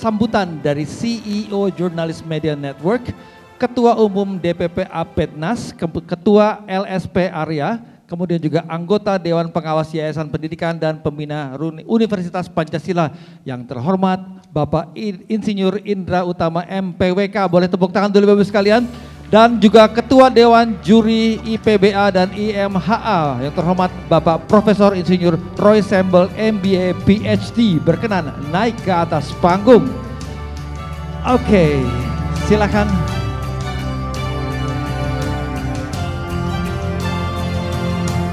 sambutan dari CEO Jurnalis Media Network, Ketua Umum DPP Apetnas, Ketua LSP Arya, kemudian juga anggota Dewan Pengawas Yayasan Pendidikan dan Pembina Universitas Pancasila yang terhormat Bapak Insinyur Indra Utama MPWK. Boleh tepuk tangan dulu Bapak sekalian. Dan juga Ketua Dewan Juri IPBA dan IMHA yang terhormat Bapak Profesor Insinyur Roy Sembel MBA PhD berkenan naik ke atas panggung. Oke, silakan.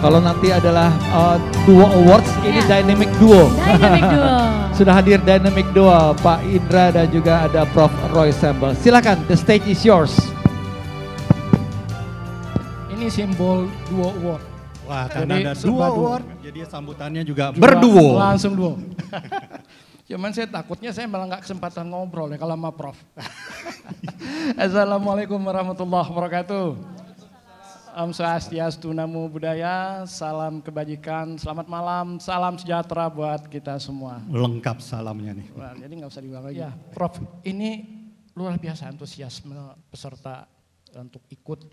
Kalau nanti adalah duo awards, ini dynamic duo. Dynamic duo. Sudah hadir dynamic duo Pak Indra dan juga ada Prof Roy Sembel. Silakan, the stage is yours. Ini simbol duo award. Wah, karena ada duo award, jadi sambutannya juga berduo. Langsung duo. Cuman saya takutnya saya malah nggak kesempatan ngobrol ya kalau sama Prof. Assalamualaikum warahmatullahi wabarakatuh. Om Swastiastu, Namo Buddhaya, salam kebajikan, selamat malam, salam sejahtera buat kita semua. Lengkap salamnya nih. Wah, jadi nggak usah diulang lagi. Ya, Prof, ini luar biasa antusiasme peserta untuk ikut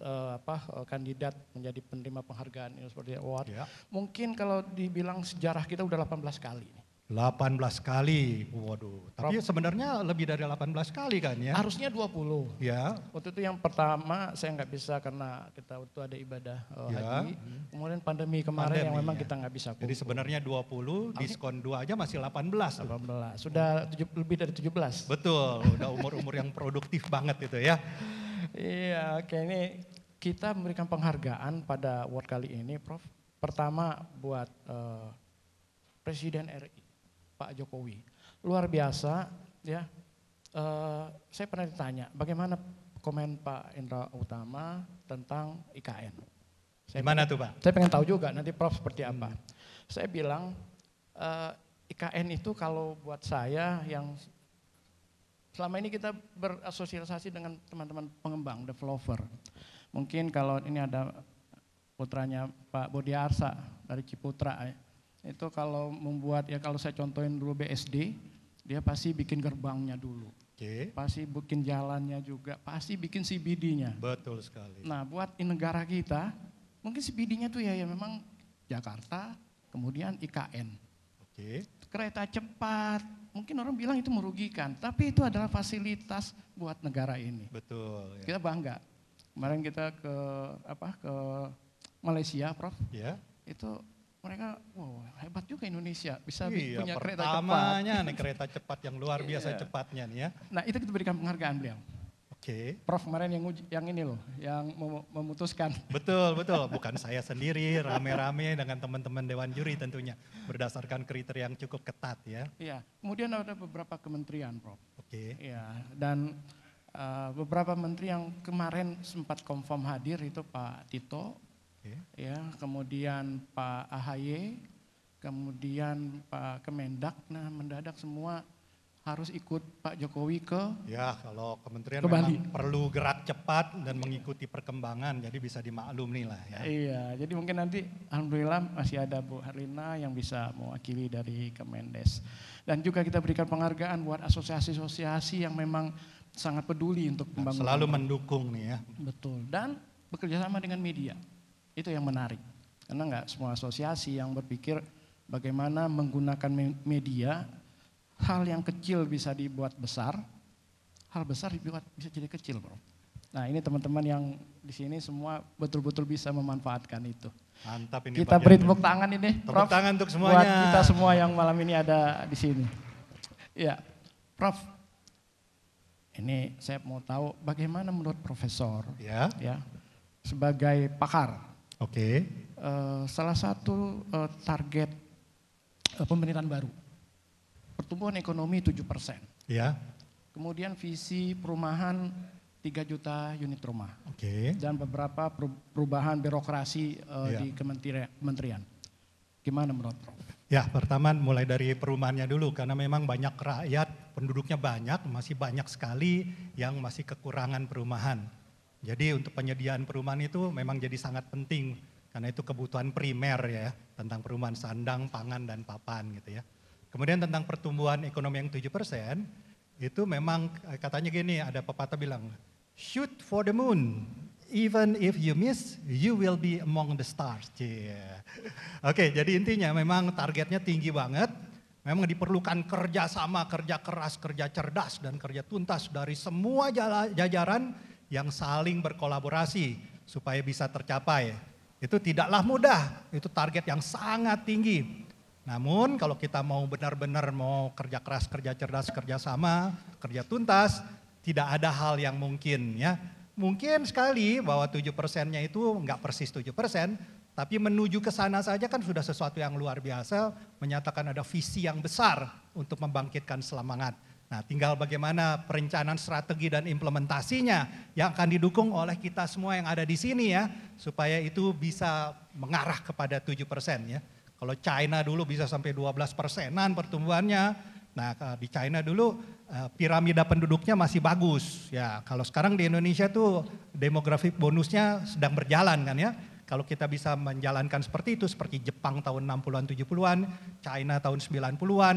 kandidat menjadi penerima penghargaan ini seperti award. Ya. Mungkin kalau dibilang sejarah kita udah 18 kali. 18 kali, waduh. Tapi sebenarnya lebih dari 18 kali kan ya? Harusnya 20. Ya. Waktu itu yang pertama saya nggak bisa karena kita waktu ada ibadah haji. Kemudian pandemi kemarin yang memang kita nggak bisa kumpul. Jadi sebenarnya 20, diskon 2 aja masih 18. 18, sudah lebih dari 17. Betul, udah umur-umur yang produktif banget itu ya. Iya, oke, ini kita memberikan penghargaan pada award kali ini, Prof. Pertama buat Presiden RI, Pak Jokowi. Luar biasa, ya. Saya pernah ditanya, bagaimana komen Pak Indra Utama tentang IKN? Gimana tuh Pak? Saya pengen tahu juga nanti Prof seperti apa. Saya bilang IKN itu kalau buat saya yang selama ini kita berasosiasi dengan teman-teman pengembang, developer. Mungkin kalau ini ada putranya Pak Bodiarsa dari Ciputra. Itu kalau membuat, ya kalau saya contohin dulu BSD, dia pasti bikin gerbangnya dulu. Pasti bikin jalannya juga, pasti bikin CBD-nya. Betul sekali. Nah buat negara kita, mungkin CBD-nya tuh ya memang Jakarta, kemudian IKN. Kereta cepat, mungkin orang bilang itu merugikan, tapi itu adalah fasilitas buat negara ini. Betul. Ya. Kita bangga. Kemarin kita ke Malaysia, Prof. Ya. Itu mereka, wow hebat juga Indonesia bisa punya kereta cepat. Pertamanya nih kereta cepat yang luar biasa cepatnya nih ya. Nah itu kita berikan penghargaan beliau. Prof kemarin yang ini loh, yang memutuskan. Betul, bukan saya sendiri, rame-rame dengan teman-teman Dewan Juri tentunya. Berdasarkan kriteria yang cukup ketat ya. Iya, kemudian ada beberapa kementerian Prof. Iya, dan beberapa menteri yang kemarin sempat confirm hadir itu Pak Tito, ya, kemudian Pak AHY, kemudian Pak Kemendak, nah mendadak semua harus ikut Pak Jokowi ke. Ya, kalau kementerian memang perlu gerak cepat dan mengikuti perkembangan, jadi bisa dimaklumi lah ya. Iya, jadi mungkin nanti alhamdulillah masih ada Bu Herlina yang bisa mewakili dari Kemendes. Dan juga kita berikan penghargaan buat asosiasi-asosiasi yang memang sangat peduli untuk pembangunan. Selalu mendukung nih ya. Betul, dan bekerja sama dengan media. Itu yang menarik, karena nggak semua asosiasi yang berpikir bagaimana menggunakan media, hal yang kecil bisa dibuat besar, hal besar dibuat bisa jadi kecil, Bro. Nah ini teman-teman yang di sini semua betul-betul bisa memanfaatkan itu. Mantap ini. Kita beri tepuk tangan ini, Prof. Tepuk tangan untuk semuanya. Buat kita semua yang malam ini ada di sini. Ya, Prof. Ini saya mau tahu bagaimana menurut Profesor, ya sebagai pakar. Salah satu target pemerintahan baru, pertumbuhan ekonomi 7%. Ya. Kemudian visi perumahan 3 juta unit rumah. Dan beberapa perubahan birokrasi di kementerian. Gimana menurut Prof? Ya, pertama mulai dari perumahannya dulu karena memang banyak rakyat, penduduknya banyak, masih banyak sekali yang masih kekurangan perumahan. Jadi untuk penyediaan perumahan itu memang jadi sangat penting karena itu kebutuhan primer ya tentang perumahan sandang, pangan dan papan gitu ya. Kemudian tentang pertumbuhan ekonomi yang 7%, Itu memang katanya gini, ada pepatah bilang, shoot for the moon, even if you miss, you will be among the stars. Yeah. Oke, jadi intinya memang targetnya tinggi banget. Memang diperlukan kerja sama, kerja keras, kerja cerdas, dan kerja tuntas dari semua jajaran yang saling berkolaborasi supaya bisa tercapai. Itu tidaklah mudah, itu target yang sangat tinggi. Namun kalau kita mau benar-benar mau kerja keras, kerja cerdas, kerja sama, kerja tuntas, tidak ada hal yang mungkin ya. Mungkin sekali bahwa 7%-nya itu enggak persis 7%, tapi menuju ke sana saja kan sudah sesuatu yang luar biasa, menyatakan ada visi yang besar untuk membangkitkan semangat. Nah, tinggal bagaimana perencanaan strategi dan implementasinya yang akan didukung oleh kita semua yang ada di sini ya, supaya itu bisa mengarah kepada 7% ya. Kalau China dulu bisa sampai 12%-an pertumbuhannya. Nah, di China dulu piramida penduduknya masih bagus ya. Kalau sekarang di Indonesia tuh demografik bonusnya sedang berjalan kan ya. Kalau kita bisa menjalankan seperti itu, seperti Jepang tahun 60-an, 70-an, China tahun 90-an.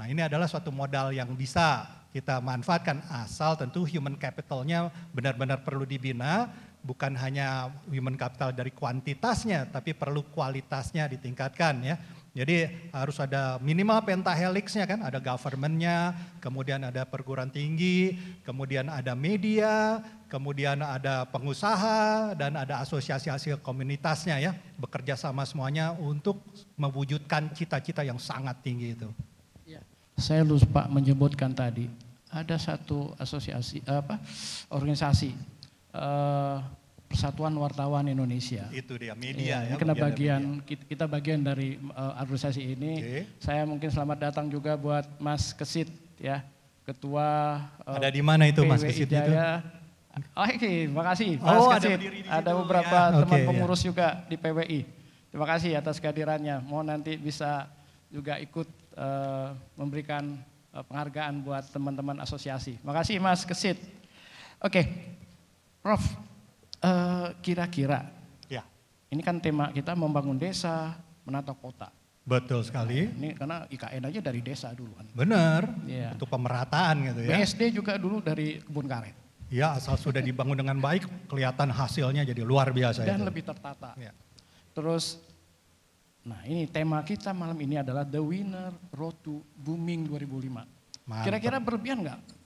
Nah, ini adalah suatu modal yang bisa kita manfaatkan, asal tentu human capitalnya benar-benar perlu dibina, bukan hanya human capital dari kuantitasnya, tapi perlu kualitasnya ditingkatkan ya. Jadi harus ada minimal pentahelixnya kan, ada government-nya, kemudian ada perguruan tinggi, kemudian ada media, kemudian ada pengusaha, dan ada asosiasi komunitasnya ya, bekerja sama semuanya untuk mewujudkan cita-cita yang sangat tinggi itu. Saya lupa menyebutkan tadi, ada satu asosiasi, organisasi, Persatuan Wartawan Indonesia. Itu dia, media ya. Kita bagian dari organisasi ini. Okay. Saya mungkin selamat datang juga buat Mas Kesit ya, Ketua. Ada di mana itu Mas Kesit itu? Oke, makasih Mas Kesit. Ada beberapa teman pengurus juga di PWI. Terima kasih atas kehadirannya. Mohon nanti bisa juga ikut memberikan penghargaan buat teman-teman asosiasi. Makasih Mas Kesit. Oke, Prof. Kira-kira, ya. Ini kan tema kita membangun desa, menata kota. Betul sekali. Ini karena IKN aja dari desa dulu kan. Benar, ya. Untuk pemerataan gitu ya. BSD juga dulu dari kebun karet. Ya, asal sudah dibangun dengan baik, kelihatan hasilnya jadi luar biasa. Dan lebih tertata. Ya. Terus, nah ini tema kita malam ini adalah The Winner Road to Booming 2005. Mantap. Kira-kira berlebihan nggak?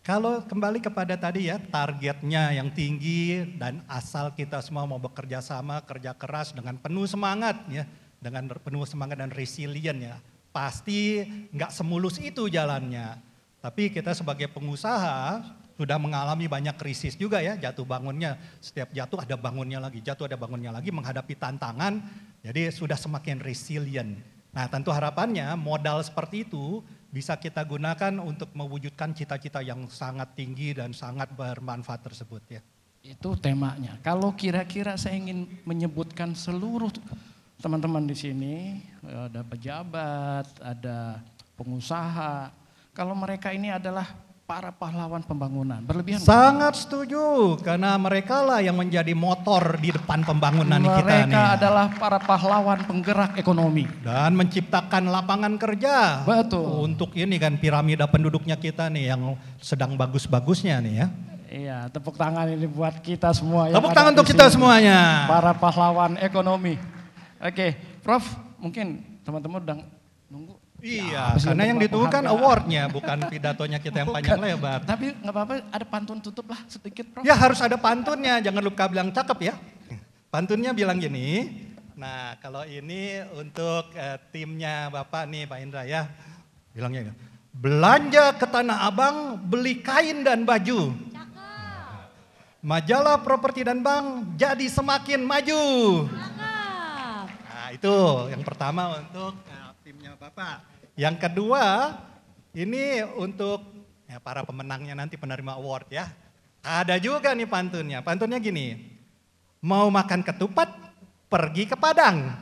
Kalau kembali kepada tadi ya, targetnya yang tinggi dan asal kita semua mau bekerja sama, kerja keras dengan penuh semangat ya, dengan penuh semangat dan resilient ya, pasti nggak semulus itu jalannya. Tapi kita sebagai pengusaha sudah mengalami banyak krisis juga ya, jatuh bangunnya, setiap jatuh ada bangunnya lagi, jatuh ada bangunnya lagi, menghadapi tantangan, jadi sudah semakin resilient. Nah, tentu harapannya modal seperti itu bisa kita gunakan untuk mewujudkan cita-cita yang sangat tinggi dan sangat bermanfaat tersebut ya. Itu temanya. Kalau kira-kira saya ingin menyebutkan seluruh teman-teman di sini, ada pejabat, ada pengusaha, kalau mereka ini adalah para pahlawan pembangunan, berlebihan? Sangat setuju, karena mereka lah yang menjadi motor di depan pembangunan kita nih. Mereka adalah para pahlawan penggerak ekonomi. Dan menciptakan lapangan kerja. Betul. Untuk ini kan piramida penduduknya kita nih yang sedang bagus-bagusnya nih ya. Iya, tepuk tangan ini buat kita semua. Tepuk tangan untuk kita semuanya. Para pahlawan ekonomi. Oke, Prof, mungkin teman-teman udah nunggu. Iya, karena yang ditunggu kan awardnya, bukan pidatonya kita yang panjang lebar. Tapi nggak apa-apa, ada pantun tutup lah sedikit, Prof. Ya harus ada pantunnya, jangan lupa bilang cakep ya. Pantunnya bilang gini, nah kalau ini untuk timnya Bapak nih Pak Indra ya, bilangnya belanja ke Tanah Abang, beli kain dan baju. Cakep. Majalah Properti dan Bank jadi semakin maju. Cakep. Nah itu yang pertama untuk timnya Bapak. Yang kedua, ini untuk ya, para pemenangnya nanti penerima award ya. Ada juga nih pantunnya. Pantunnya gini, mau makan ketupat, pergi ke Padang.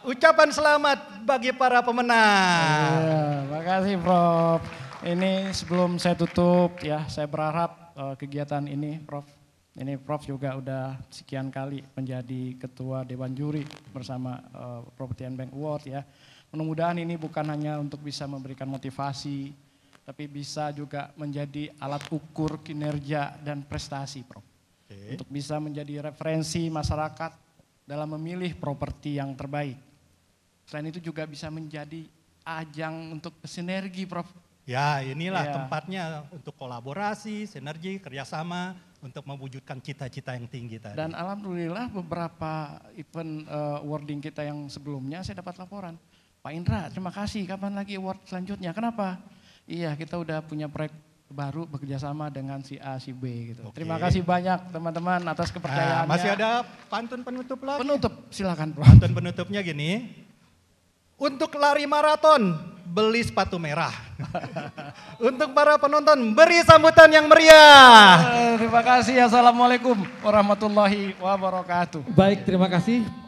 Ucapan selamat bagi para pemenang. Ya, makasih Prof. Ini sebelum saya tutup ya, saya berharap kegiatan ini Prof. Ini Prof juga udah sekian kali menjadi ketua Dewan Juri bersama Property and Bank Award ya. Mudah-mudahan ini bukan hanya untuk bisa memberikan motivasi, tapi bisa juga menjadi alat ukur kinerja dan prestasi, Prof. Untuk bisa menjadi referensi masyarakat dalam memilih properti yang terbaik. Selain itu juga bisa menjadi ajang untuk sinergi, Prof. Ya, inilah tempatnya untuk kolaborasi, sinergi, kerjasama untuk mewujudkan cita-cita yang tinggi tadi. Dan alhamdulillah beberapa event awarding kita yang sebelumnya saya dapat laporan, Pak Indra, terima kasih, kapan lagi award selanjutnya? Kenapa? Iya, kita udah punya proyek baru bekerjasama dengan si A, si B gitu. Terima kasih banyak teman-teman atas kepercayaannya. Masih ada pantun penutup lagi? Penutup, silakan. Pantun penutupnya gini, untuk lari maraton, beli sepatu merah. Untuk para penonton, beri sambutan yang meriah. Terima kasih, assalamualaikum warahmatullahi wabarakatuh. Baik, terima kasih